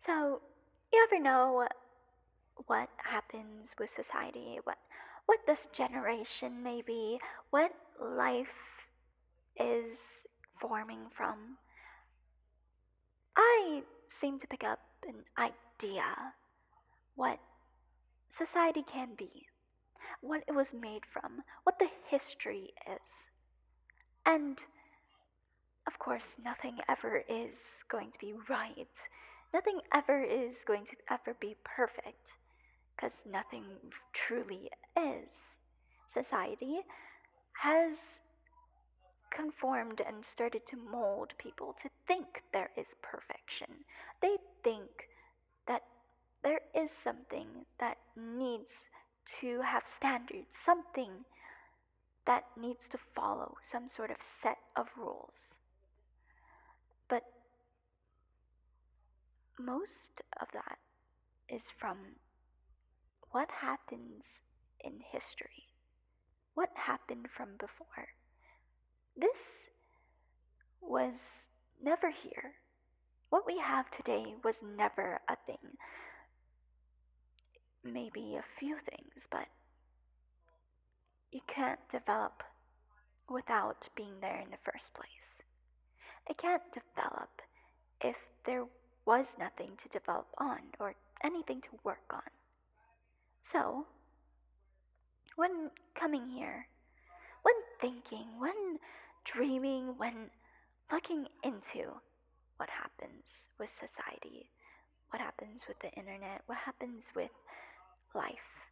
So, you ever know what happens with society? What this generation maybe, what life is forming from? I seem to pick up an idea what society can be, what it was made from, what the history is. And of course, nothing ever is going to be right. Nothing ever is going to ever be perfect. Because nothing truly is. Society has conformed and started to mold people to think there is perfection. They think that there is something that needs to have standards, something that needs to follow some sort of set of rules. But most of that is from what happens in history, what happened from before. This was never here. What we have today was never a thing. Maybe a few things, but you can't develop without being there in the first place. It can't develop if there was nothing to develop on or anything to work on. So, when coming here, when thinking, when dreaming, when looking into what happens with society, what happens with the internet, what happens with life,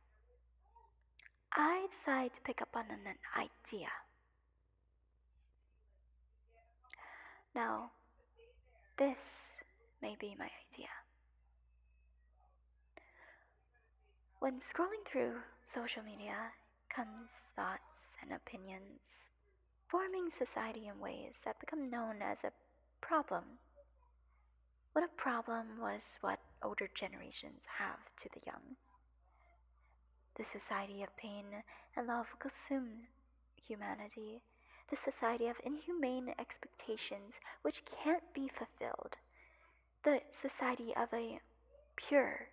I decided to pick up on an idea. Now, this may be my idea. When scrolling through social media comes thoughts and opinions, forming society in ways that become known as a problem. What a problem was what older generations have to the young. The society of pain and love consumed humanity. The society of inhumane expectations which can't be fulfilled. The society of a pure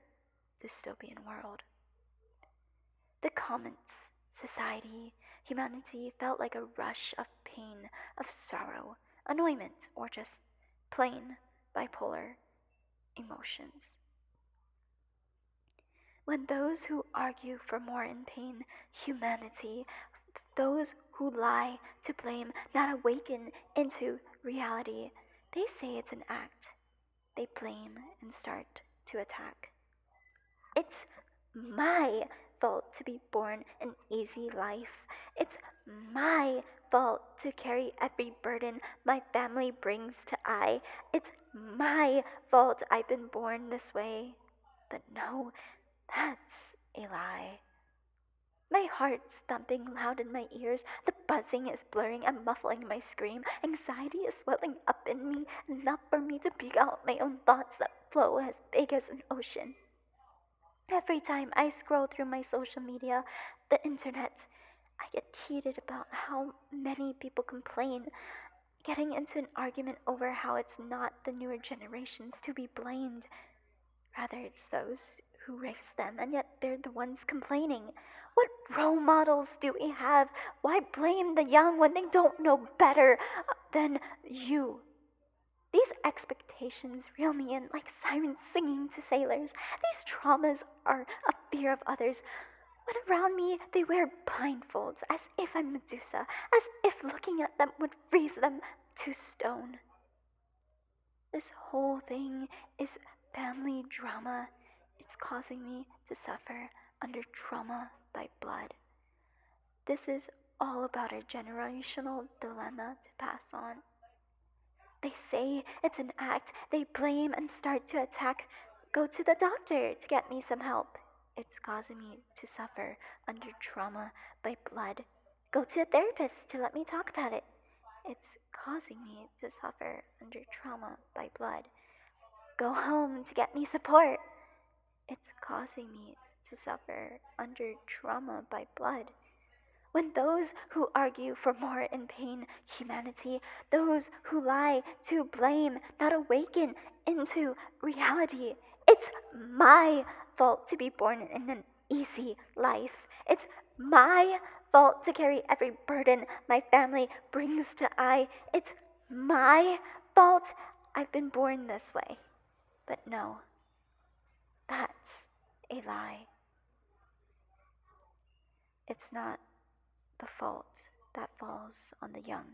dystopian world. The comments, society, humanity felt like a rush of pain, of sorrow, annoyment, or just plain bipolar emotions. When those who argue for more in pain, humanity, those who lie to blame not awaken into reality, they say it's an act. They blame and start to attack. It's my fault to be born an easy life. It's my fault to carry every burden my family brings to I. It's my fault I've been born this way. But no, that's a lie. My heart's thumping loud in my ears. The buzzing is blurring and muffling my scream. Anxiety is swelling up in me, enough for me to peek out my own thoughts that flow as big as an ocean. Every time I scroll through my social media, the internet, I get heated about how many people complain, getting into an argument over how it's not the newer generations to be blamed. Rather, it's those who raised them, and yet they're the ones complaining. What role models do we have? Why blame the young when they don't know better than you? These expectations reel me in like sirens singing to sailors. These traumas are a fear of others. When around me, they wear blindfolds as if I'm Medusa, as if looking at them would freeze them to stone. This whole thing is family drama. It's causing me to suffer under trauma by blood. This is all about a generational dilemma to pass on. They say it's an act. They blame and start to attack. Go to the doctor to get me some help. It's causing me to suffer under trauma by blood. Go to a therapist to let me talk about it. It's causing me to suffer under trauma by blood. Go home to get me support. It's causing me to suffer under trauma by blood. When those who argue for more inhumane humanity, those who lie to blame, not awaken into reality. It's my fault to be born in an easy life. It's my fault to carry every burden my family brings to I. It's my fault I've been born this way. But no, that's a lie. It's not the fault that falls on the young.